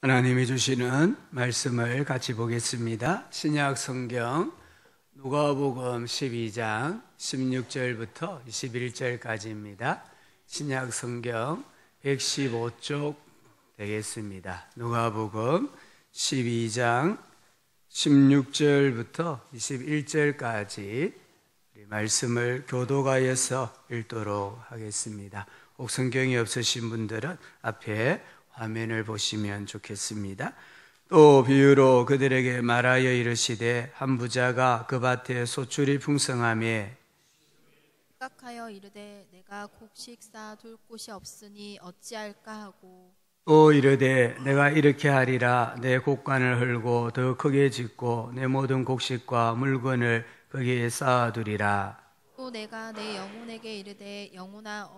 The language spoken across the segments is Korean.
하나님이 주시는 말씀을 같이 보겠습니다. 신약 성경 누가복음 12장 16절부터 21절까지입니다. 신약 성경 115쪽 되겠습니다. 누가복음 12장 16절부터 21절까지 말씀을 교독하여서 읽도록 하겠습니다. 혹 성경이 없으신 분들은 앞에 화면을 보시면 좋겠습니다. 또 비유로 그들에게 말하여 이르시되 한 부자가 그 밭에 소출이 풍성하매 생각하여 이르되 내가 곡식 쌓아둘 곳이 없으니 어찌할까 하고 또 이르되 내가 이렇게 하리라 내 곡간을 헐고 더 크게 짓고 내 모든 곡식과 물건을 거기에 쌓아두리라. 또 내가 내 영혼에게 이르되 영혼아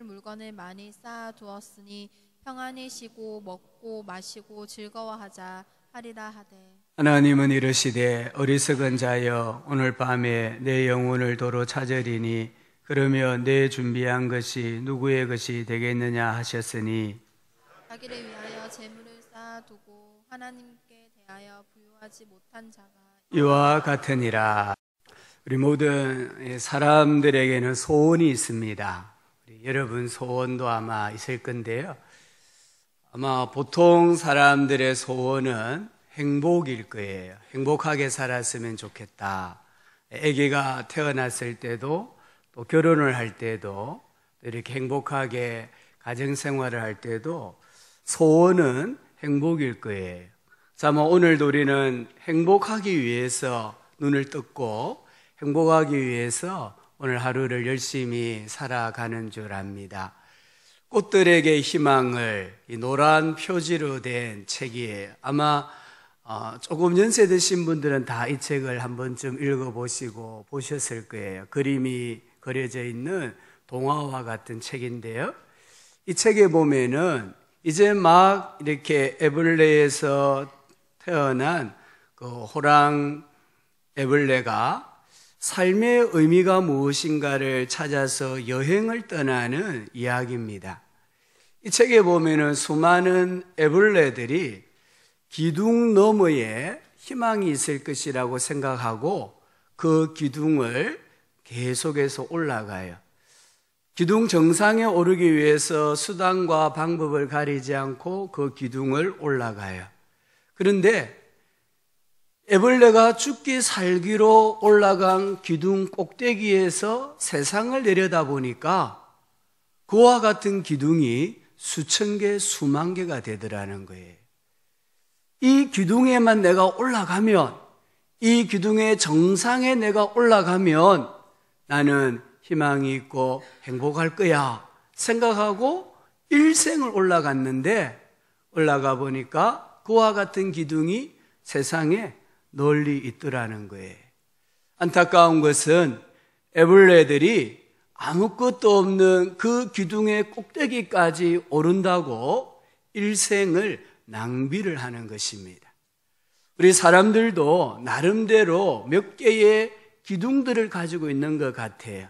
물건을 많이 쌓아두었으니 평안히 쉬고 먹고 마시고 즐거워하자 하리라 하되 하나님은 이르시되 어리석은 자여 오늘 밤에 내 영혼을 도로 찾으리니 그러면 내 준비한 것이 누구의 것이 되겠느냐 하셨으니 자기를 위하여 재물을 쌓아두고 하나님께 대하여 부유하지 못한 자가 이와 같으니라. 우리 모든 사람들에게는 소원이 있습니다. 여러분 소원도 아마 있을 건데요. 아마 보통 사람들의 소원은 행복일 거예요. 행복하게 살았으면 좋겠다. 아기가 태어났을 때도 또 결혼을 할 때도 이렇게 행복하게 가정생활을 할 때도 소원은 행복일 거예요. 자, 오늘도 우리는 행복하기 위해서 눈을 떴고 행복하기 위해서 오늘 하루를 열심히 살아가는 줄 압니다. 꽃들에게 희망을 이 노란 표지로 된 책이에요. 아마 조금 연세 드신 분들은 다 이 책을 한 번쯤 읽어보시고 보셨을 거예요. 그림이 그려져 있는 동화와 같은 책인데요. 이 책에 보면은 이제 막 이렇게 애벌레에서 태어난 그 호랑 애벌레가 삶의 의미가 무엇인가를 찾아서 여행을 떠나는 이야기입니다. 이 책에 보면은 수많은 애벌레들이 기둥 너머에 희망이 있을 것이라고 생각하고 그 기둥을 계속해서 올라가요. 기둥 정상에 오르기 위해서 수단과 방법을 가리지 않고 그 기둥을 올라가요. 그런데 애벌레가 죽기 살기로 올라간 기둥 꼭대기에서 세상을 내려다보니까 그와 같은 기둥이 수천 개, 수만 개가 되더라는 거예요. 이 기둥에만 내가 올라가면, 이 기둥의 정상에 내가 올라가면 나는 희망이 있고 행복할 거야 생각하고 일생을 올라갔는데 올라가 보니까 그와 같은 기둥이 세상에 널리 있더라는 거예요. 안타까운 것은 애벌레들이 아무것도 없는 그 기둥의 꼭대기까지 오른다고 일생을 낭비를 하는 것입니다. 우리 사람들도 나름대로 몇 개의 기둥들을 가지고 있는 것 같아요.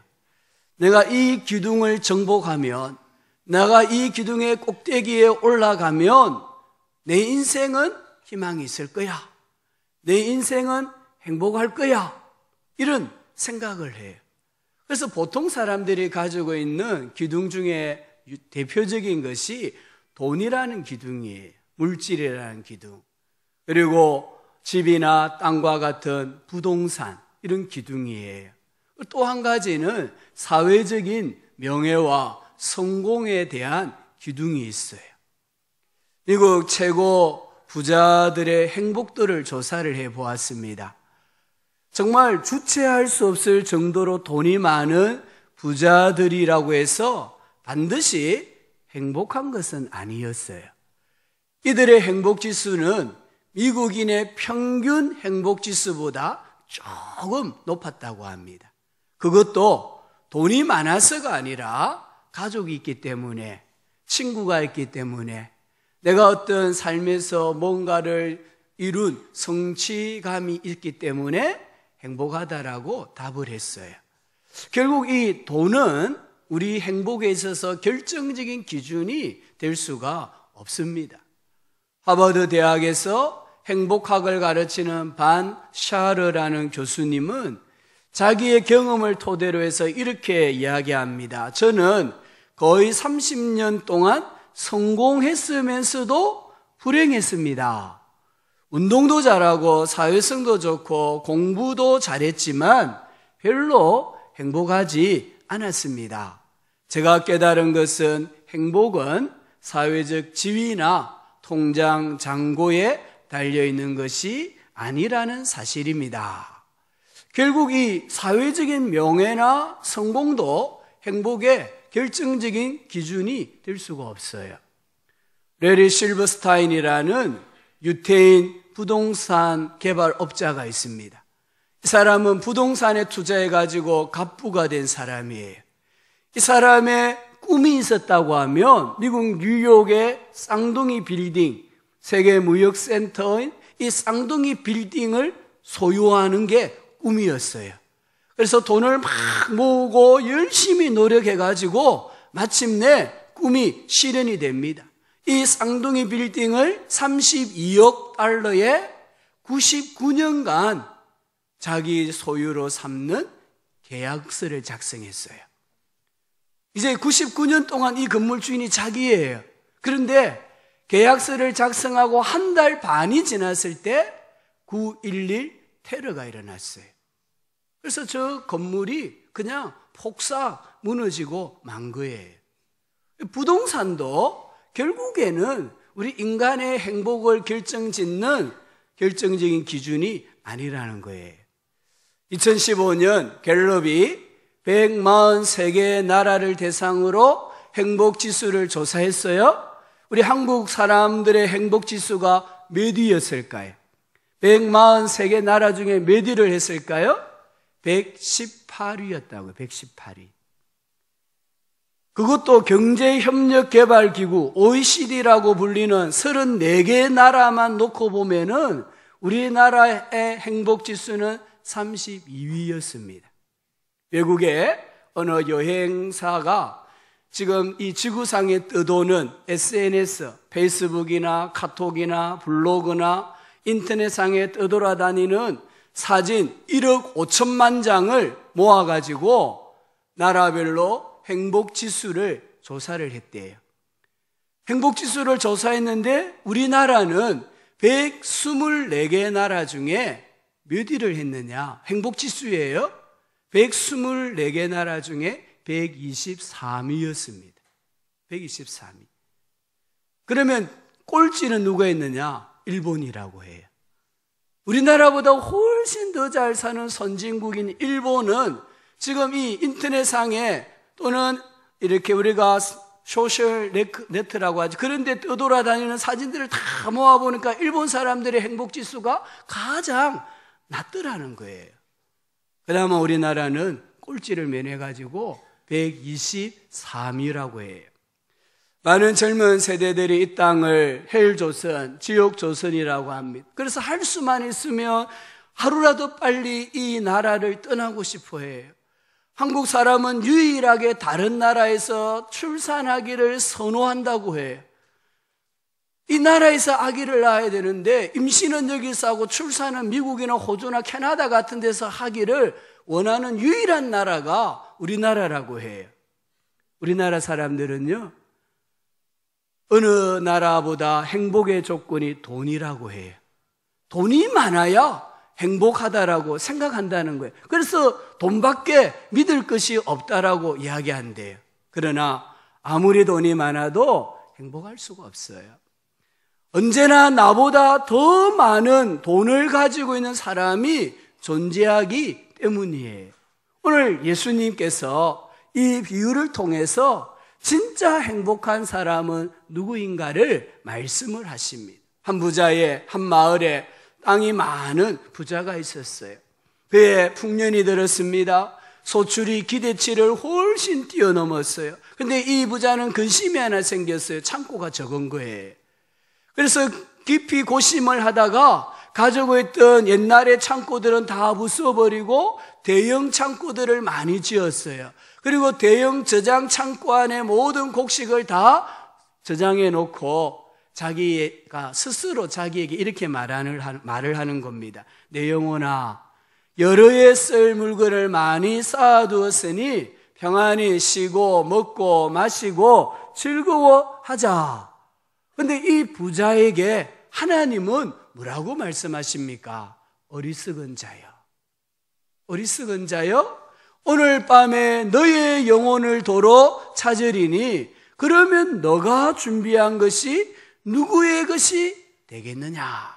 내가 이 기둥을 정복하면, 내가 이 기둥의 꼭대기에 올라가면 내 인생은 희망이 있을 거야. 내 인생은 행복할 거야. 이런 생각을 해요. 그래서 보통 사람들이 가지고 있는 기둥 중에 대표적인 것이 돈이라는 기둥이에요. 물질이라는 기둥. 그리고 집이나 땅과 같은 부동산, 이런 기둥이에요. 또 한 가지는 사회적인 명예와 성공에 대한 기둥이 있어요. 미국 최고 부자들의 행복도를 조사를 해보았습니다. 정말 주체할 수 없을 정도로 돈이 많은 부자들이라고 해서 반드시 행복한 것은 아니었어요. 이들의 행복지수는 미국인의 평균 행복지수보다 조금 높았다고 합니다. 그것도 돈이 많아서가 아니라 가족이 있기 때문에, 친구가 있기 때문에, 내가 어떤 삶에서 뭔가를 이룬 성취감이 있기 때문에 행복하다라고 답을 했어요. 결국 이 돈은 우리 행복에 있어서 결정적인 기준이 될 수가 없습니다. 하버드 대학에서 행복학을 가르치는 반 샤르라는 교수님은 자기의 경험을 토대로 해서 이렇게 이야기합니다. 저는 거의 30년 동안 성공했으면서도 불행했습니다. 운동도 잘하고 사회성도 좋고 공부도 잘했지만 별로 행복하지 않았습니다. 제가 깨달은 것은 행복은 사회적 지위나 통장 잔고에 달려있는 것이 아니라는 사실입니다. 결국 이 사회적인 명예나 성공도 행복의 결정적인 기준이 될 수가 없어요. 레리 실버스타인이라는 유태인 부동산 개발업자가 있습니다. 이 사람은 부동산에 투자해가지고 갑부가 된 사람이에요. 이 사람의 꿈이 있었다고 하면 미국 뉴욕의 쌍둥이 빌딩, 세계무역센터인 이 쌍둥이 빌딩을 소유하는 게 꿈이었어요. 그래서 돈을 막 모으고 열심히 노력해가지고 마침내 꿈이 실현이 됩니다. 이 쌍둥이 빌딩을 32억 달러에 99년간 자기 소유로 삼는 계약서를 작성했어요. 이제 99년 동안 이 건물 주인이 자기예요. 그런데 계약서를 작성하고 한 달 반이 지났을 때 9.11 테러가 일어났어요. 그래서 저 건물이 그냥 폭삭 무너지고 만 거예요. 부동산도 결국에는 우리 인간의 행복을 결정짓는 결정적인 기준이 아니라는 거예요. 2015년 갤럽이 143개의 나라를 대상으로 행복지수를 조사했어요. 우리 한국 사람들의 행복지수가 몇 위였을까요? 143개 나라 중에 몇 위를 했을까요? 118위였다고요. 118위. 그것도 경제협력개발기구 OECD라고 불리는 34개 나라만 놓고 보면은 우리나라의 행복지수는 32위였습니다. 외국의 어느 여행사가 지금 이 지구상에 떠도는 SNS, 페이스북이나 카톡이나 블로그나 인터넷상에 떠돌아다니는 사진 1억 5천만 장을 모아가지고 나라별로 행복지수를 조사를 했대요. 행복지수를 조사했는데 우리나라는 124개 나라 중에 몇 위를 했느냐? 행복지수예요. 124개 나라 중에 123위였습니다. 123위. 그러면 꼴찌는 누가 했느냐? 일본이라고 해요. 우리나라보다 훨씬 더 잘 사는 선진국인 일본은 지금 이 인터넷상에 또는 이렇게 우리가 소셜 네트라고 하죠. 그런데 떠돌아다니는 사진들을 다 모아보니까 일본 사람들의 행복지수가 가장 낮더라는 거예요. 그나마 우리나라는 꼴찌를 면해가지고 123위라고 해요. 많은 젊은 세대들이 이 땅을 헬조선, 지옥조선이라고 합니다. 그래서 할 수만 있으면 하루라도 빨리 이 나라를 떠나고 싶어 해요. 한국 사람은 유일하게 다른 나라에서 출산하기를 선호한다고 해요. 이 나라에서 아기를 낳아야 되는데 임신은 여기서 하고 출산은 미국이나 호주나 캐나다 같은 데서 하기를 원하는 유일한 나라가 우리나라라고 해요. 우리나라 사람들은요, 어느 나라보다 행복의 조건이 돈이라고 해요. 돈이 많아야 행복하다라고 생각한다는 거예요. 그래서 돈밖에 믿을 것이 없다라고 이야기한대요. 그러나 아무리 돈이 많아도 행복할 수가 없어요. 언제나 나보다 더 많은 돈을 가지고 있는 사람이 존재하기 때문이에요. 오늘 예수님께서 이 비유를 통해서 진짜 행복한 사람은 누구인가를 말씀을 하십니다. 한 부자의 한 마을에 땅이 많은 부자가 있었어요. 그의 풍년이 들었습니다. 소출이 기대치를 훨씬 뛰어넘었어요. 근데 이 부자는 근심이 하나 생겼어요. 창고가 적은 거예요. 그래서 깊이 고심을 하다가 가지고 있던 옛날의 창고들은 다 부숴버리고 대형 창고들을 많이 지었어요. 그리고 대형 저장 창고 안에 모든 곡식을 다 저장해 놓고 자기가 스스로 자기에게 이렇게 말을 하는 겁니다. 내 영혼아, 여러 해 쓸 물건을 많이 쌓아두었으니 평안히 쉬고 먹고 마시고 즐거워하자. 근데 이 부자에게 하나님은 뭐라고 말씀하십니까? 어리석은 자여, 어리석은 자여, 오늘 밤에 너의 영혼을 도로 찾으리니 그러면 너가 준비한 것이 누구의 것이 되겠느냐?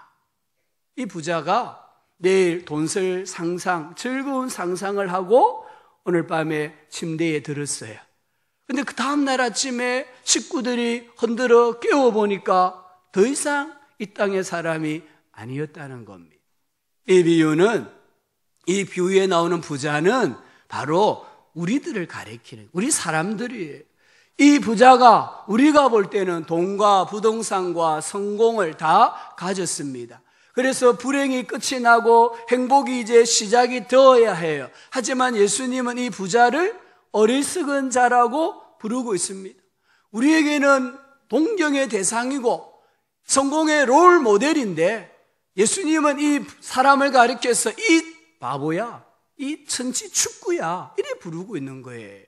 이 부자가 내일 돈 쓸 상상, 즐거운 상상을 하고 오늘 밤에 침대에 들었어요. 근데 그 다음날 아침에 식구들이 흔들어 깨워보니까 더 이상 이 땅의 사람이 아니었다는 겁니다. 이 비유는, 이 비유에 나오는 부자는 바로 우리들을 가리키는, 우리 사람들이에요. 이 부자가 우리가 볼 때는 돈과 부동산과 성공을 다 가졌습니다. 그래서 불행이 끝이 나고 행복이 이제 시작이 되어야 해요. 하지만 예수님은 이 부자를 어리석은 자라고 부르고 있습니다. 우리에게는 동경의 대상이고 성공의 롤 모델인데 예수님은 이 사람을 가리켜서 이 바보야, 이 천치 축구야, 이래 부르고 있는 거예요.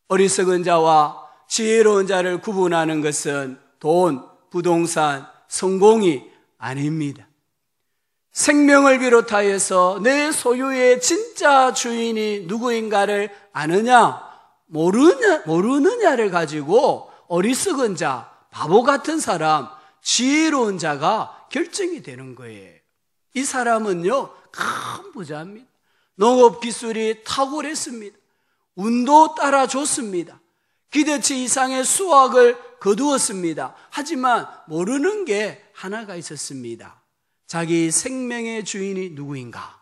어리석은 자와 지혜로운 자를 구분하는 것은 돈, 부동산, 성공이 아닙니다. 생명을 비롯하여서 내 소유의 진짜 주인이 누구인가를 아느냐, 모르느냐를 가지고 어리석은 자, 바보 같은 사람, 지혜로운 자가 결정이 되는 거예요. 이 사람은요, 큰 부자입니다. 농업 기술이 탁월했습니다. 운도 따라줬습니다. 기대치 이상의 수확을 거두었습니다. 하지만 모르는 게 하나가 있었습니다. 자기 생명의 주인이 누구인가?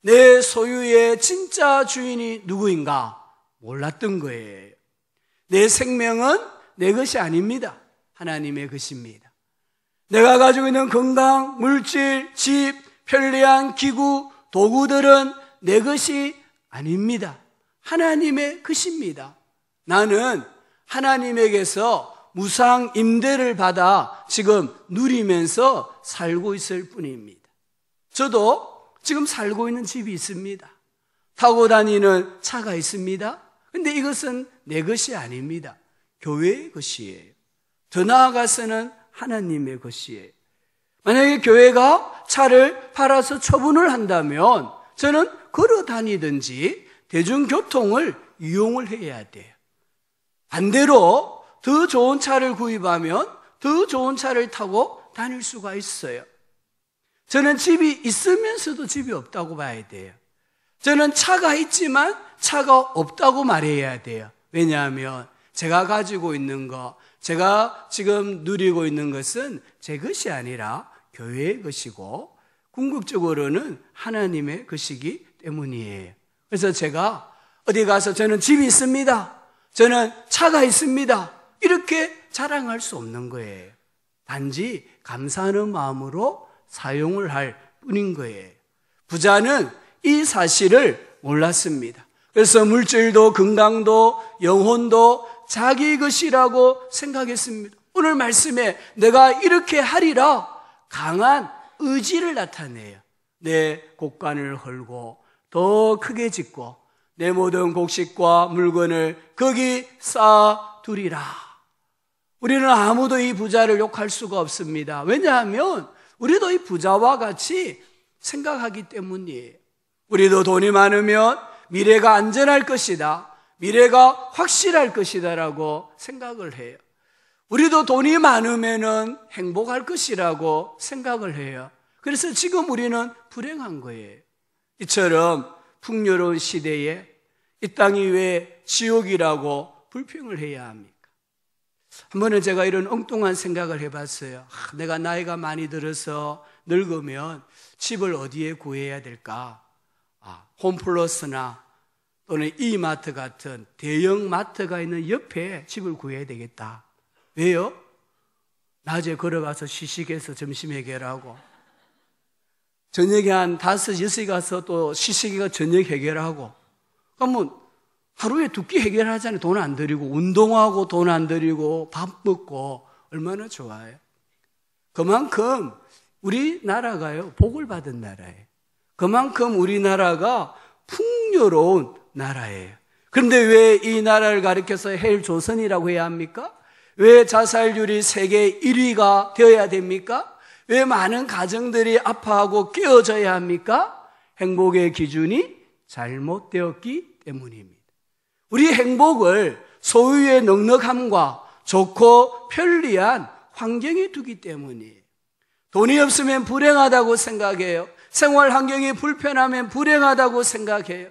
내 소유의 진짜 주인이 누구인가? 몰랐던 거예요. 내 생명은 내 것이 아닙니다. 하나님의 것입니다. 내가 가지고 있는 건강, 물질, 집, 편리한 기구, 도구들은 내 것이 아닙니다. 하나님의 것입니다. 나는 하나님에게서 무상 임대를 받아 지금 누리면서 살고 있을 뿐입니다. 저도 지금 살고 있는 집이 있습니다. 타고 다니는 차가 있습니다. 근데 이것은 내 것이 아닙니다. 교회의 것이에요. 더 나아가서는 하나님의 것이에요. 만약에 교회가 차를 팔아서 처분을 한다면 저는 걸어 다니든지 대중교통을 이용을 해야 돼요. 반대로 더 좋은 차를 구입하면 더 좋은 차를 타고 다닐 수가 있어요. 저는 집이 있으면서도 집이 없다고 봐야 돼요. 저는 차가 있지만 차가 없다고 말해야 돼요. 왜냐하면 제가 가지고 있는 것, 제가 지금 누리고 있는 것은 제 것이 아니라 교회의 것이고 궁극적으로는 하나님의 것이기 때문이에요. 그래서 제가 어디 가서 저는 집이 있습니다, 저는 차가 있습니다, 이렇게 자랑할 수 없는 거예요. 단지 감사하는 마음으로 사용을 할 뿐인 거예요. 부자는 이 사실을 몰랐습니다. 그래서 물질도 건강도 영혼도 자기 것이라고 생각했습니다. 오늘 말씀에 내가 이렇게 하리라 강한 의지를 나타내요. 내 곡간을 헐고 더 크게 짓고 내 모든 곡식과 물건을 거기 쌓아두리라. 우리는 아무도 이 부자를 욕할 수가 없습니다. 왜냐하면 우리도 이 부자와 같이 생각하기 때문이에요. 우리도 돈이 많으면 미래가 안전할 것이다, 미래가 확실할 것이다라고 생각을 해요. 우리도 돈이 많으면 행복할 것이라고 생각을 해요. 그래서 지금 우리는 불행한 거예요. 이처럼 풍요로운 시대에 이 땅이 왜 지옥이라고 불평을 해야 합니까? 한 번은 제가 이런 엉뚱한 생각을 해봤어요. 내가 나이가 많이 들어서 늙으면 집을 어디에 구해야 될까? 홈플러스나 또는 이마트 같은 대형 마트가 있는 옆에 집을 구해야 되겠다. 왜요? 낮에 걸어가서 시식해서 점심 해결하고 저녁에 한 5, 6시 가서 또 시식이가 저녁 해결하고 그러면 하루에 2끼 해결하잖아요. 돈 안 들이고 운동하고 돈 안 들이고 밥 먹고 얼마나 좋아요. 그만큼 우리나라가요, 복을 받은 나라예요. 그만큼 우리나라가 풍요로운 나라예요. 그런데 왜 이 나라를 가리켜서 헬조선이라고 해야 합니까? 왜 자살률이 세계 1위가 되어야 됩니까? 왜 많은 가정들이 아파하고 깨어져야 합니까? 행복의 기준이 잘못되었기 때문입니다. 우리 행복을 소유의 넉넉함과 좋고 편리한 환경에 두기 때문이에요. 돈이 없으면 불행하다고 생각해요. 생활 환경이 불편하면 불행하다고 생각해요.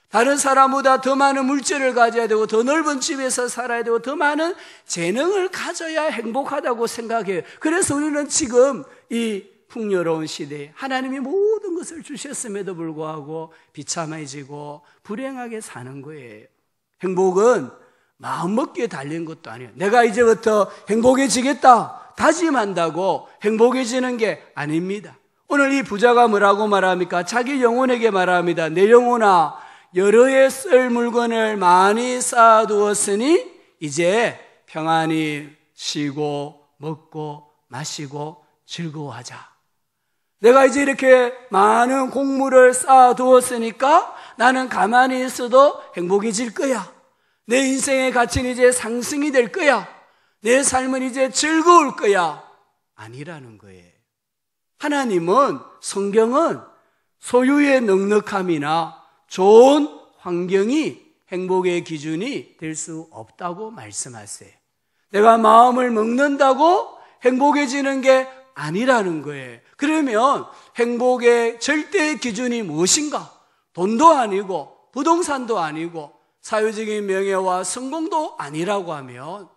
다른 사람보다 더 많은 물질을 가져야 되고 더 넓은 집에서 살아야 되고 더 많은 재능을 가져야 행복하다고 생각해요. 그래서 우리는 지금 이 풍요로운 시대에 하나님이 모든 것을 주셨음에도 불구하고 비참해지고 불행하게 사는 거예요. 행복은 마음먹기에 달린 것도 아니에요. 내가 이제부터 행복해지겠다 다짐한다고 행복해지는 게 아닙니다. 오늘 이 부자가 뭐라고 말합니까? 자기 영혼에게 말합니다. 내 영혼아, 여러 해 쓸 물건을 많이 쌓아두었으니 이제 평안히 쉬고 먹고 마시고 즐거워하자. 내가 이제 이렇게 많은 곡물을 쌓아두었으니까 나는 가만히 있어도 행복해질 거야. 내 인생의 가치는 이제 상승이 될 거야. 내 삶은 이제 즐거울 거야. 아니라는 거예요. 하나님은, 성경은 소유의 넉넉함이나 좋은 환경이 행복의 기준이 될 수 없다고 말씀하세요. 내가 마음을 먹는다고 행복해지는 게 아니라는 거예요. 그러면 행복의 절대 기준이 무엇인가? 돈도 아니고 부동산도 아니고 사회적인 명예와 성공도 아니라고 하면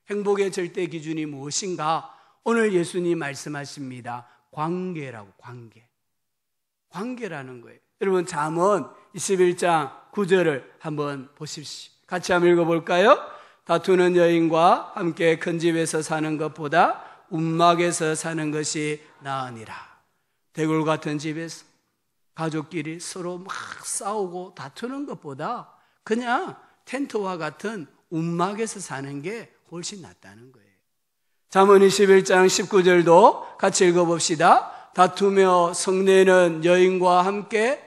행복의 절대 기준이 무엇인가? 오늘 예수님 말씀하십니다. 관계라고, 관계. 관계라는 거예요. 여러분, 잠언 21장 9절을 한번 보십시오. 같이 한번 읽어볼까요? 다투는 여인과 함께 큰 집에서 사는 것보다 움막에서 사는 것이 나으니라. 대굴 같은 집에서 가족끼리 서로 막 싸우고 다투는 것보다 그냥 텐트와 같은 움막에서 사는 게 훨씬 낫다는 거예요. 잠언 21장 19절도 같이 읽어봅시다. 다투며 성내는 여인과 함께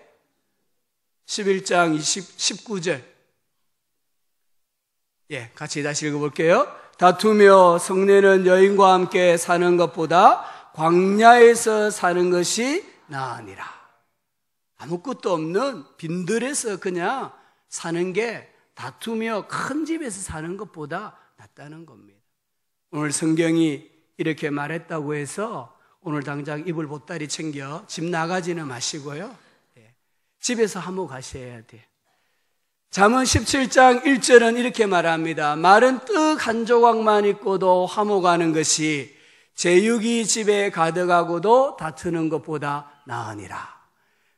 11장 19절. 같이 다시 읽어볼게요. 다투며 성내는 여인과 함께 사는 것보다 광야에서 사는 것이 나으니라. 아무것도 없는 빈들에서 그냥 사는 게 다투며 큰 집에서 사는 것보다 낫다는 겁니다. 오늘 성경이 이렇게 말했다고 해서 오늘 당장 이불 보따리 챙겨 집 나가지는 마시고요. 집에서 화목하셔야 돼요. 잠언 17장 1절은 이렇게 말합니다. 마른 떡 한 조각만 있고도 화목하는 것이 제육이 집에 가득하고도 다투는 것보다 나으니라.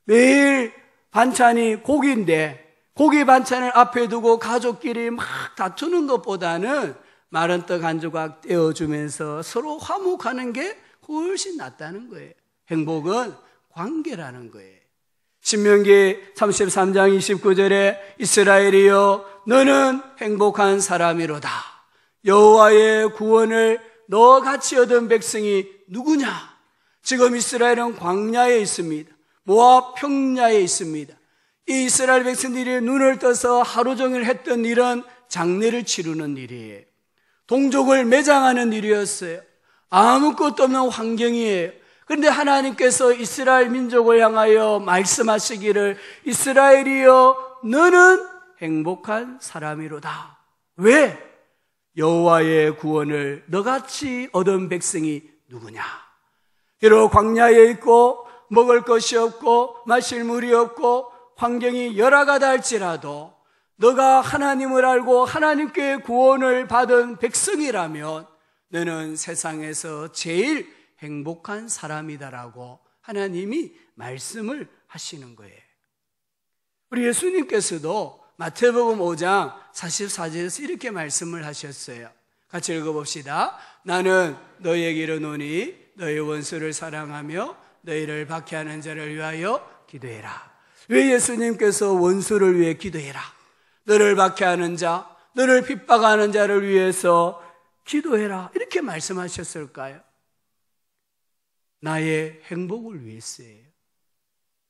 매일 반찬이 고기인데 고기 반찬을 앞에 두고 가족끼리 막 다투는 것보다는 마른 떡 한 조각 떼어주면서 서로 화목하는 게 훨씬 낫다는 거예요. 행복은 관계라는 거예요. 신명기 33장 29절에 이스라엘이여 너는 행복한 사람이로다. 여호와의 구원을 너같이 얻은 백성이 누구냐? 지금 이스라엘은 광야에 있습니다. 모압 평야에 있습니다. 이 이스라엘 백성들이 눈을 떠서 하루 종일 했던 일은 장례를 치르는 일이에요. 동족을 매장하는 일이었어요. 아무것도 없는 환경이에요. 그런데 하나님께서 이스라엘 민족을 향하여 말씀하시기를 이스라엘이여 너는 행복한 사람이로다. 왜? 여호와의 구원을 너같이 얻은 백성이 누구냐? 비록 광야에 있고 먹을 것이 없고 마실 물이 없고 환경이 열악하다 할지라도 너가 하나님을 알고 하나님께 구원을 받은 백성이라면 너는 세상에서 제일 행복한 사람이다라고 하나님이 말씀을 하시는 거예요. 우리 예수님께서도 마태복음 5장 44절에서 이렇게 말씀을 하셨어요. 같이 읽어봅시다. 나는 너희에게 이르노니 너희 원수를 사랑하며 너희를 박해하는 자를 위하여 기도해라. 왜 예수님께서 원수를 위해 기도해라? 너를 박해하는 자, 너를 핍박하는 자를 위해서 기도해라 이렇게 말씀하셨을까요? 나의 행복을 위해서예요.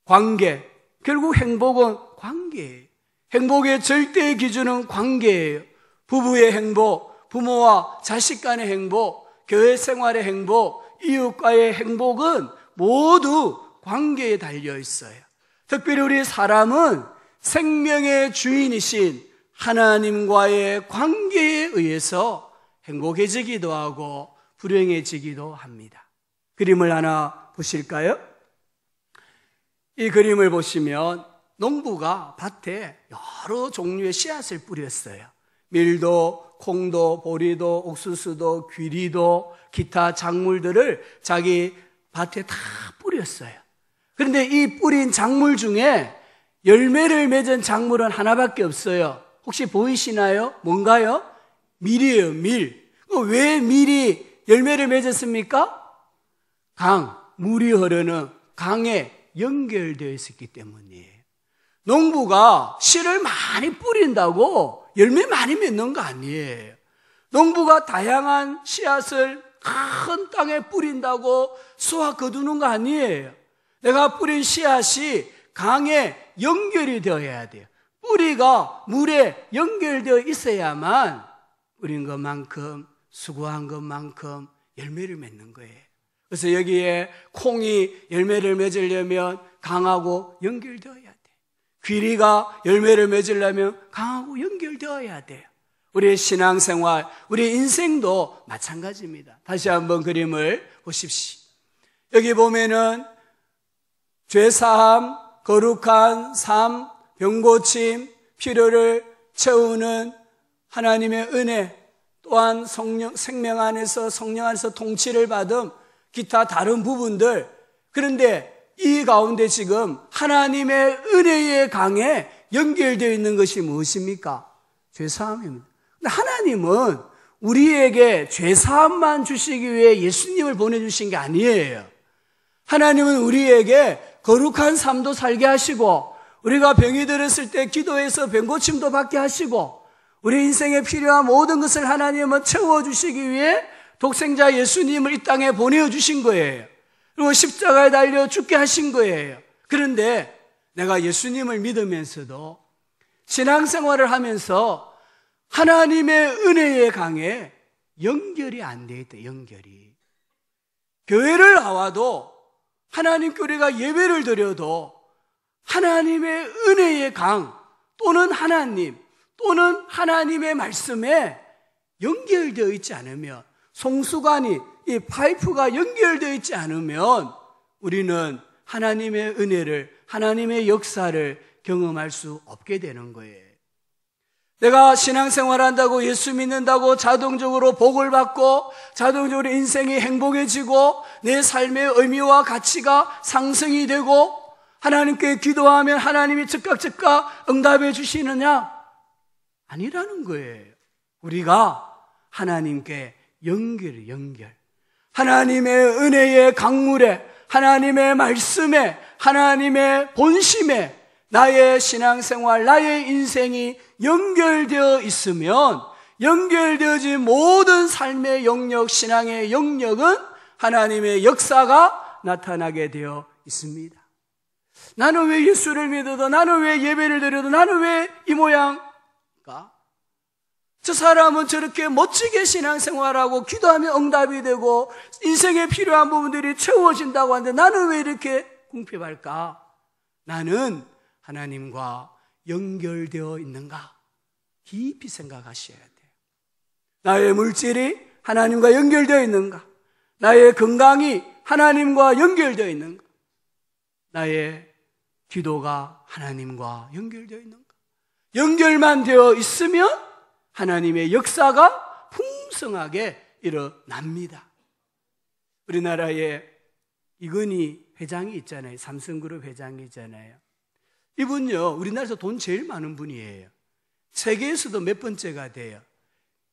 관계, 결국 행복은 관계예요. 행복의 절대 기준은 관계예요. 부부의 행복, 부모와 자식 간의 행복, 교회 생활의 행복, 이웃과의 행복은 모두 관계에 달려 있어요. 특별히 우리 사람은 생명의 주인이신 하나님과의 관계에 의해서 행복해지기도 하고 불행해지기도 합니다. 그림을 하나 보실까요? 이 그림을 보시면 농부가 밭에 여러 종류의 씨앗을 뿌렸어요. 밀도, 콩도, 보리도, 옥수수도, 귀리도, 기타 작물들을 자기 밭에 다 뿌렸어요. 그런데 이 뿌린 작물 중에 열매를 맺은 작물은 하나밖에 없어요. 혹시 보이시나요? 뭔가요? 밀이에요, 밀. 왜 밀이 열매를 맺었습니까? 물이 흐르는 강에 연결되어 있었기 때문이에요. 농부가 씨를 많이 뿌린다고 열매 많이 맺는 거 아니에요. 농부가 다양한 씨앗을 큰 땅에 뿌린다고 수확 거두는 거 아니에요. 내가 뿌린 씨앗이 강에 연결이 되어야 돼요. 뿌리가 물에 연결되어 있어야만 뿌린 것만큼, 수고한 것만큼 열매를 맺는 거예요. 그래서 여기에 콩이 열매를 맺으려면 강하고 연결되어야 돼요. 귀리가 열매를 맺으려면 강하고 연결되어야 돼요. 우리의 신앙생활, 우리의 인생도 마찬가지입니다. 다시 한번 그림을 보십시오. 여기 보면은 죄사함, 거룩한 삶, 병고침, 필요를 채우는 하나님의 은혜, 또한 생명 안에서 성령 안에서 통치를 받음, 기타 다른 부분들. 그런데 이 가운데 지금 하나님의 은혜의 강에 연결되어 있는 것이 무엇입니까? 죄사함입니다. 근데 하나님은 우리에게 죄사함만 주시기 위해 예수님을 보내주신 게 아니에요. 하나님은 우리에게 거룩한 삶도 살게 하시고, 우리가 병이 들었을 때 기도해서 병고침도 받게 하시고, 우리 인생에 필요한 모든 것을 하나님은 채워주시기 위해 독생자 예수님을 이 땅에 보내주신 거예요. 그리고 십자가에 달려 죽게 하신 거예요. 그런데 내가 예수님을 믿으면서도 신앙생활을 하면서 하나님의 은혜의 강에 연결이 안 돼 있다. 연결이. 교회를 나와도 하나님께 우리가 예배를 드려도 하나님의 은혜의 강 또는 하나님 또는 하나님의 말씀에 연결되어 있지 않으면, 송수관이 이 파이프가 연결되어 있지 않으면 우리는 하나님의 은혜를, 하나님의 역사를 경험할 수 없게 되는 거예요. 내가 신앙생활한다고, 예수 믿는다고 자동적으로 복을 받고 자동적으로 인생이 행복해지고 내 삶의 의미와 가치가 상승이 되고 하나님께 기도하면 하나님이 즉각 응답해 주시느냐? 아니라는 거예요. 우리가 하나님께 연결. 하나님의 은혜의 강물에, 하나님의 말씀에, 하나님의 본심에 나의 신앙생활, 나의 인생이 연결되어 있으면 연결되어진 모든 삶의 영역, 신앙의 영역은 하나님의 역사가 나타나게 되어 있습니다. 나는 왜 예수를 믿어도, 나는 왜 예배를 드려도, 나는 왜 이 모양일까? 저 사람은 저렇게 멋지게 신앙생활하고 기도하면 응답이 되고 인생에 필요한 부분들이 채워진다고 하는데 나는 왜 이렇게 궁핍할까? 나는 하나님과 연결되어 있는가? 깊이 생각하셔야 돼요. 나의 물질이 하나님과 연결되어 있는가? 나의 건강이 하나님과 연결되어 있는가? 나의 기도가 하나님과 연결되어 있는가? 연결만 되어 있으면 하나님의 역사가 풍성하게 일어납니다. 우리나라에 이건희 회장이 있잖아요. 삼성그룹 회장이 있잖아요. 이분요, 우리나라에서 돈 제일 많은 분이에요. 세계에서도 몇 번째가 돼요.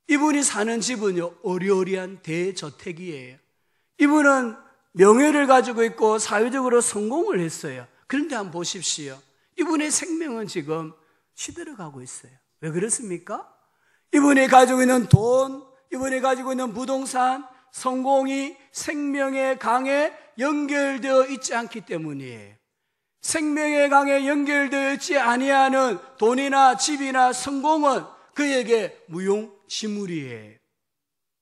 이분이 사는 집은요, 어리어리한 대저택이에요. 이분은 명예를 가지고 있고 사회적으로 성공을 했어요. 그런데 한번 보십시오. 이분의 생명은 지금 시들어가고 있어요. 왜 그렇습니까? 이분이 가지고 있는 돈, 이분이 가지고 있는 부동산, 성공이 생명의 강에 연결되어 있지 않기 때문이에요. 생명의 강에 연결되어 있지 아니하는 돈이나 집이나 성공은 그에게 무용지물이에요.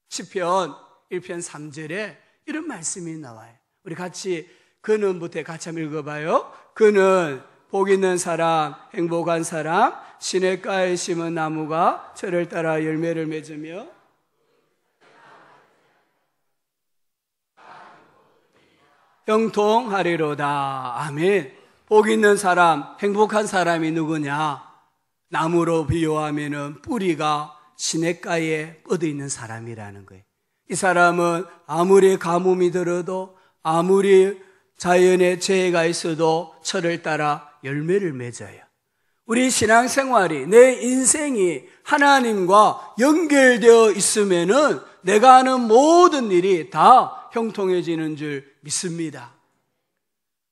시편 1편 3절에 이런 말씀이 나와요. 우리 같이 그는부터 같이 한번 읽어봐요. 그는 복 있는 사람, 행복한 사람, 시냇가에 심은 나무가 철을 따라 열매를 맺으며 형통하리로다. 아멘. 복 있는 사람, 행복한 사람이 누구냐? 나무로 비유하면은 뿌리가 시냇가에 뻗어 있는 사람이라는 거예요. 이 사람은 아무리 가뭄이 들어도, 아무리 자연의 재해가 있어도 철을 따라 열매를 맺어요. 우리 신앙생활이, 내 인생이 하나님과 연결되어 있으면은 내가 하는 모든 일이 다 형통해지는 줄 믿습니다.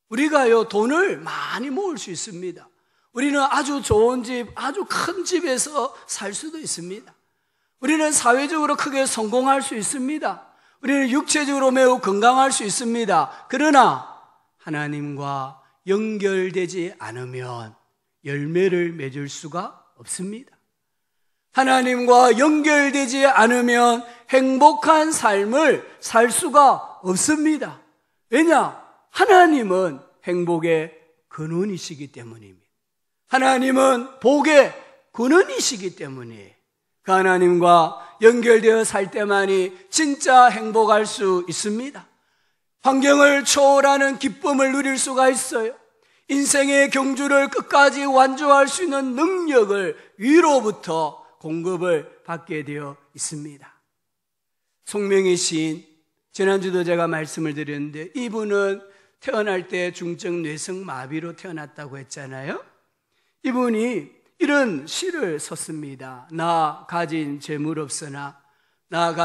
우리가요, 돈을 많이 모을 수 있습니다. 우리는 아주 좋은 집, 아주 큰 집에서 살 수도 있습니다. 우리는 사회적으로 크게 성공할 수 있습니다. 우리는 육체적으로 매우 건강할 수 있습니다. 그러나 하나님과 연결되지 않으면 열매를 맺을 수가 없습니다. 하나님과 연결되지 않으면 행복한 삶을 살 수가 없습니다. 왜냐? 하나님은 행복의 근원이시기 때문입니다. 하나님은 복의 근원이시기 때문이에요. 그 하나님과 연결되어 살 때만이 진짜 행복할 수 있습니다. 환경을 초월하는 기쁨을 누릴 수가 있어요. 인생의 경주를 끝까지 완주할 수 있는 능력을 위로부터 공급을 받게 되어 있습니다. 송명희 시인, 지난주도 제가 말씀을 드렸는데 이분은 태어날 때 중증 뇌성마비로 태어났다고 했잖아요. 이분이 이런 시를 썼습니다. 나 가진 재물 없으나, 나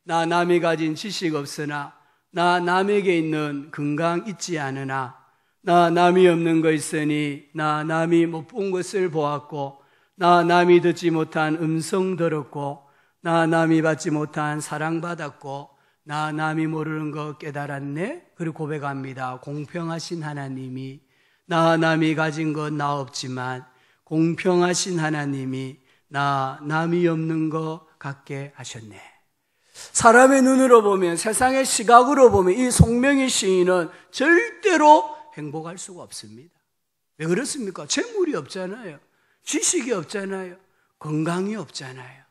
남이 가진 지식 없으나, 나 남에게 있는 건강 있지 않으나, 나 남이 없는 거 있으니, 나 남이 못 본 것을 보았고, 나 남이 듣지 못한 음성 들었고, 나 남이 받지 못한 사랑받았고, 나 남이 모르는 거 깨달았네. 그리고 고백합니다. 공평하신 하나님이, 나 남이 가진 건 나 없지만 공평하신 하나님이 나 남이 없는 거 갖게 하셨네. 사람의 눈으로 보면, 세상의 시각으로 보면 이 송명희 시인은 절대로 행복할 수가 없습니다. 왜 그렇습니까? 재물이 없잖아요. 지식이 없잖아요. 건강이 없잖아요.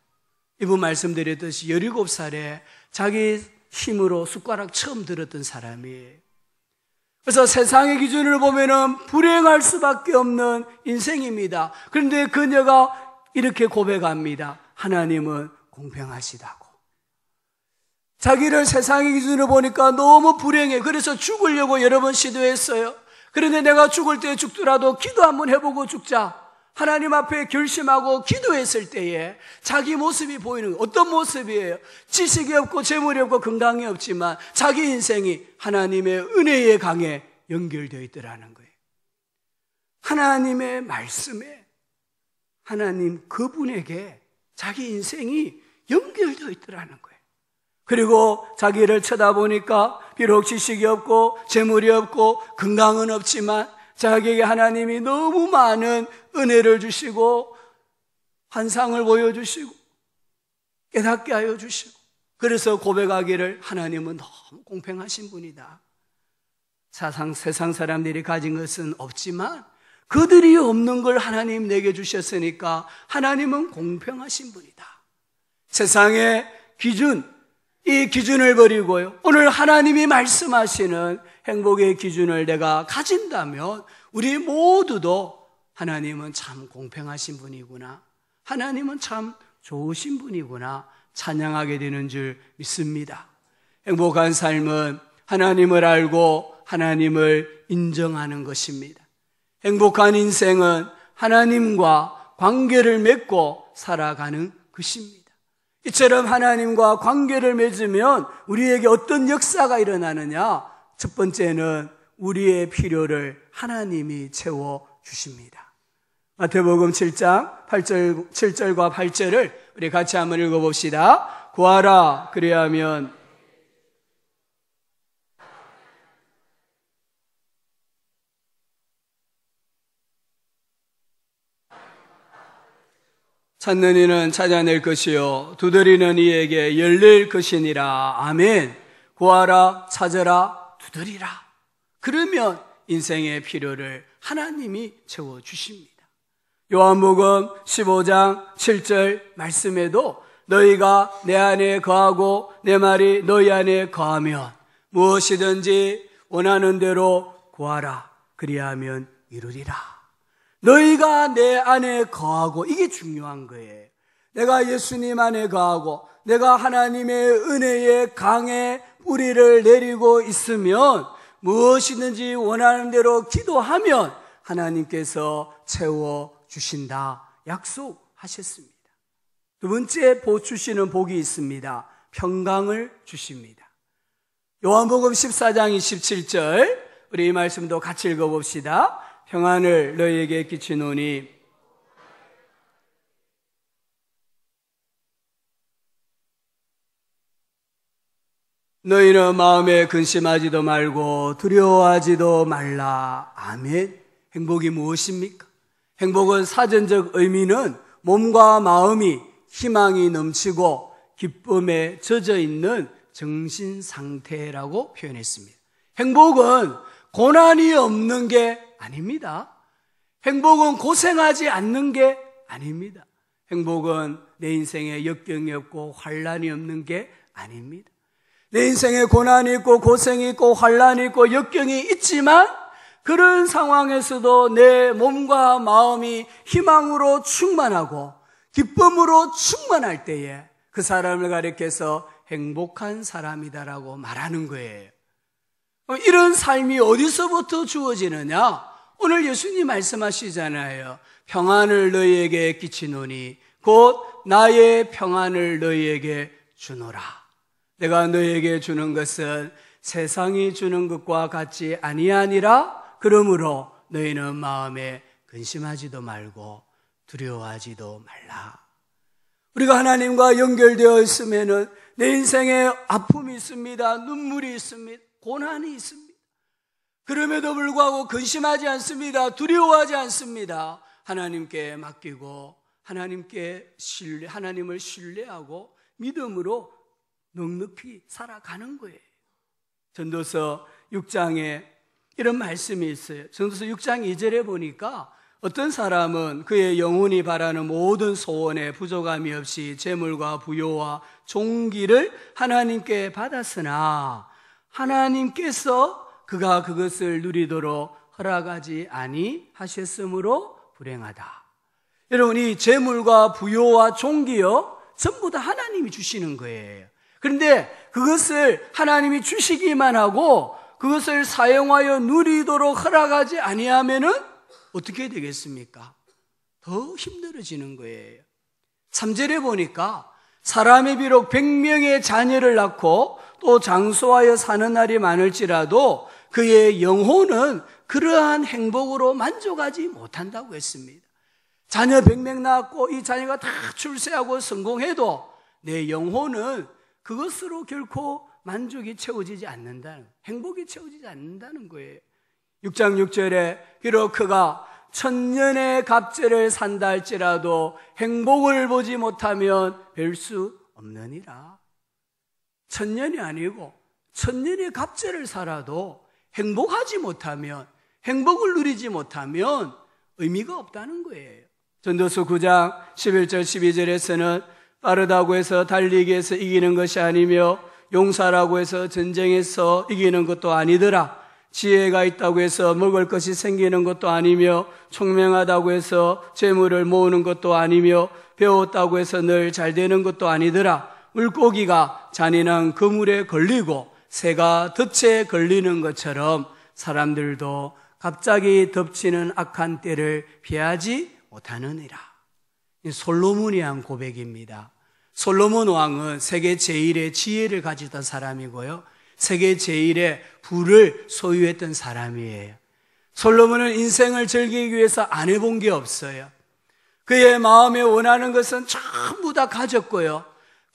이분 말씀드렸듯이 17살에 자기 힘으로 숟가락 처음 들었던 사람이에요. 그래서 세상의 기준을 보면은 불행할 수밖에 없는 인생입니다. 그런데 그녀가 이렇게 고백합니다. 하나님은 공평하시다고. 자기를 세상의 기준으로 보니까 너무 불행해. 그래서 죽으려고 여러 번 시도했어요. 그런데 내가 죽을 때 죽더라도 기도 한번 해보고 죽자. 하나님 앞에 결심하고 기도했을 때에 자기 모습이 보이는 거예요. 어떤 모습이에요? 지식이 없고 재물이 없고 건강이 없지만 자기 인생이 하나님의 은혜의 강에 연결되어 있더라는 거예요. 하나님의 말씀에, 하나님 그분에게 자기 인생이 연결되어 있더라는 거예요. 그리고 자기를 쳐다보니까 비록 지식이 없고 재물이 없고 건강은 없지만 자기에게 하나님이 너무 많은 은혜를 주시고 환상을 보여주시고 깨닫게 하여 주시고, 그래서 고백하기를 하나님은 너무 공평하신 분이다. 세상 사람들이 가진 것은 없지만 그들이 없는 걸 하나님 내게 주셨으니까 하나님은 공평하신 분이다. 세상의 기준, 이 기준을 버리고요, 오늘 하나님이 말씀하시는 행복의 기준을 내가 가진다면 우리 모두도 하나님은 참 공평하신 분이구나, 하나님은 참 좋으신 분이구나 찬양하게 되는 줄 믿습니다. 행복한 삶은 하나님을 알고 하나님을 인정하는 것입니다. 행복한 인생은 하나님과 관계를 맺고 살아가는 것입니다. 이처럼 하나님과 관계를 맺으면 우리에게 어떤 역사가 일어나느냐? 첫 번째는 우리의 필요를 하나님이 채워주십니다. 마태복음 7장 7절과 8절을 우리 같이 한번 읽어봅시다. 구하라. 그리하면 찾는 이는 찾아낼 것이요 두드리는 이에게 열릴 것이니라. 아멘. 구하라, 찾으라, 두드리라. 그러면 인생의 필요를 하나님이 채워주십니다. 요한복음 15장 7절 말씀에도 너희가 내 안에 거하고 내 말이 너희 안에 거하면 무엇이든지 원하는 대로 구하라. 그리하면 이루리라. 너희가 내 안에 거하고, 이게 중요한 거예요. 내가 예수님 안에 거하고 내가 하나님의 은혜의 강에 뿌리를 내리고 있으면 무엇이든지 원하는 대로 기도하면 하나님께서 채워주신다 약속하셨습니다. 두 번째 주시는 복이 있습니다. 평강을 주십니다. 요한복음 14장 27절 우리 이 말씀도 같이 읽어봅시다. 평안을 너희에게 끼치노니 너희는 마음에 근심하지도 말고 두려워하지도 말라. 아멘. 행복이 무엇입니까? 행복은 사전적 의미는 몸과 마음이 희망이 넘치고 기쁨에 젖어 있는 정신 상태라고 표현했습니다. 행복은 고난이 없는 게 아닙니다. 행복은 고생하지 않는 게 아닙니다. 행복은 내 인생에 역경이 없고 환란이 없는 게 아닙니다. 내 인생에 고난이 있고 고생이 있고 환란이 있고 역경이 있지만 그런 상황에서도 내 몸과 마음이 희망으로 충만하고 기쁨으로 충만할 때에 그 사람을 가리켜서 행복한 사람이다라고 말하는 거예요. 이런 삶이 어디서부터 주어지느냐? 오늘 예수님 말씀하시잖아요. 평안을 너희에게 끼치노니 곧 나의 평안을 너희에게 주노라. 내가 너희에게 주는 것은 세상이 주는 것과 같이 아니하니라. 그러므로 너희는 마음에 근심하지도 말고 두려워하지도 말라. 우리가 하나님과 연결되어 있으면은 내 인생에 아픔이 있습니다. 눈물이 있습니다. 고난이 있습니다. 그럼에도 불구하고 근심하지 않습니다. 두려워하지 않습니다. 하나님께 맡기고 하나님을 신뢰하고 믿음으로 넉넉히 살아가는 거예요. 전도서 6장에 이런 말씀이 있어요. 전도서 6장 2절에 보니까 어떤 사람은 그의 영혼이 바라는 모든 소원에 부족함이 없이 재물과 부요와 종기를 하나님께 받았으나 하나님께서 그가 그것을 누리도록 허락하지 아니하셨으므로 불행하다. 여러분, 이 재물과 부요와 종기요 전부 다 하나님이 주시는 거예요. 그런데 그것을 하나님이 주시기만 하고 그것을 사용하여 누리도록 허락하지 아니하면은 어떻게 되겠습니까? 더 힘들어지는 거예요. 3절에 보니까 사람이 비록 100명의 자녀를 낳고 또 장수하여 사는 날이 많을지라도 그의 영혼은 그러한 행복으로 만족하지 못한다고 했습니다. 자녀 100명 낳았고 이 자녀가 다 출세하고 성공해도 내 영혼은 그것으로 결코 만족이 채워지지 않는다는, 행복이 채워지지 않는다는 거예요. 6장 6절에 비록 그가 1000년의 갑절을 산다 할지라도 행복을 보지 못하면 별 수 없느니라. 1000년이 아니고 1000년의 갑절을 살아도 행복하지 못하면, 행복을 누리지 못하면 의미가 없다는 거예요. 전도서 9장 11절 12절에서는 빠르다고 해서 달리기에서 이기는 것이 아니며 용사라고 해서 전쟁에서 이기는 것도 아니더라. 지혜가 있다고 해서 먹을 것이 생기는 것도 아니며 총명하다고 해서 재물을 모으는 것도 아니며 배웠다고 해서 늘 잘 되는 것도 아니더라. 물고기가 잔인한 그물에 걸리고 새가 덫에 걸리는 것처럼 사람들도 갑자기 덮치는 악한 때를 피하지 못하느니라. 솔로몬이 한 고백입니다. 솔로몬 왕은 세계 제1의 지혜를 가지던 사람이고요, 세계 제1의 부를 소유했던 사람이에요. 솔로몬은 인생을 즐기기 위해서 안 해본 게 없어요. 그의 마음에 원하는 것은 전부 다 가졌고요,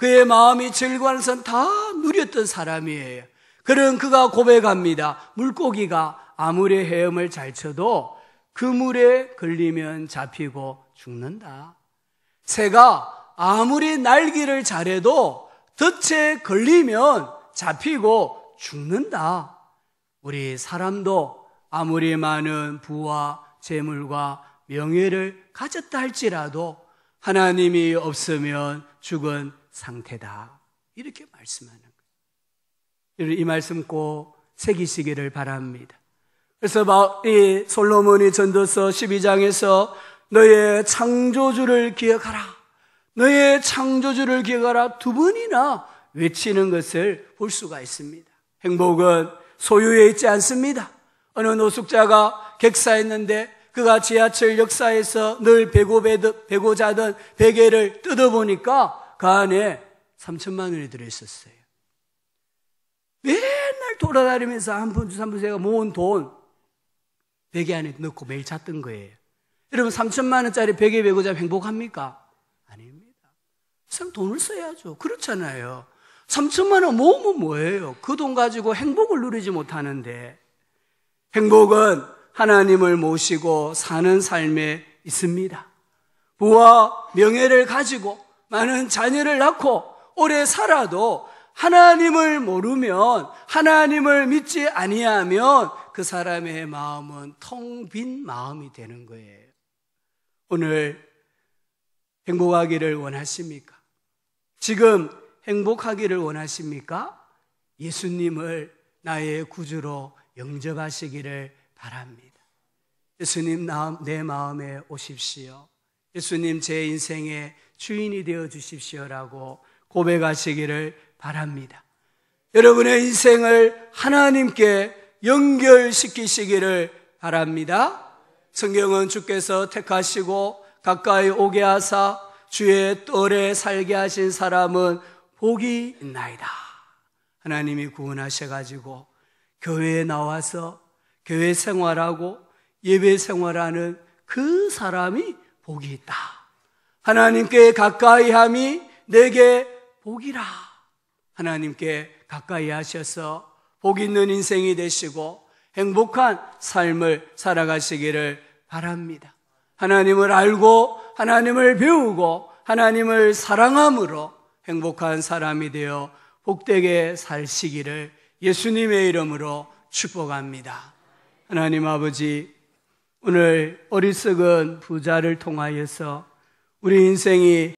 그의 마음이 즐거워하는 것은 다 누렸던 사람이에요. 그런 그가 고백합니다. 물고기가 아무리 헤엄을 잘 쳐도 그 물에 걸리면 잡히고 죽는다. 새가 아무리 날기를 잘해도 덫에 걸리면 잡히고 죽는다. 우리 사람도 아무리 많은 부와 재물과 명예를 가졌다 할지라도 하나님이 없으면 죽은 상태다. 이렇게 말씀하는 거예요. 이 말씀 꼭 새기시기를 바랍니다. 그래서 이 솔로몬이 전도서 12장에서 너의 창조주를 기억하라, 너의 창조주를 기억하라 두 번이나 외치는 것을 볼 수가 있습니다. 행복은 소유에 있지 않습니다. 어느 노숙자가 객사했는데 그가 지하철 역사에서 늘 베고 자던 베개를 뜯어보니까 그 안에 3천만 원이 들어있었어요. 맨날 돌아다니면서 한 푼, 3푼 모은 돈 베개 안에 넣고 매일 잤던 거예요. 여러분 3천만 원짜리 베개 베고 자면 행복합니까? 아닙니다. 참 돈을 써야죠. 그렇잖아요. 3천만 원 모으면 뭐예요? 그 돈 가지고 행복을 누리지 못하는데, 행복은 하나님을 모시고 사는 삶에 있습니다. 부와 명예를 가지고 많은 자녀를 낳고 오래 살아도 하나님을 모르면, 하나님을 믿지 아니하면 그 사람의 마음은 텅 빈 마음이 되는 거예요. 오늘 행복하기를 원하십니까? 지금 행복하기를 원하십니까? 예수님을 나의 구주로 영접하시기를 바랍니다. 예수님 내 마음에 오십시오. 예수님 제 인생의 주인이 되어 주십시오라고 고백하시기를 바랍니다. 여러분의 인생을 하나님께 연결시키시기를 바랍니다. 성경은 주께서 택하시고 가까이 오게 하사 주의 뜰에 살게 하신 사람은 복이 있나이다. 하나님이 구원하셔가지고 교회에 나와서 교회 생활하고 예배 생활하는 그 사람이 복이 있다. 하나님께 가까이함이 내게 복이라. 하나님께 가까이 하셔서 복 있는 인생이 되시고 행복한 삶을 살아가시기를 바랍니다. 하나님을 알고 하나님을 배우고 하나님을 사랑함으로 행복한 사람이 되어 복되게 사시기를 예수님의 이름으로 축복합니다. 하나님 아버지, 오늘 어리석은 부자를 통하여서 우리 인생이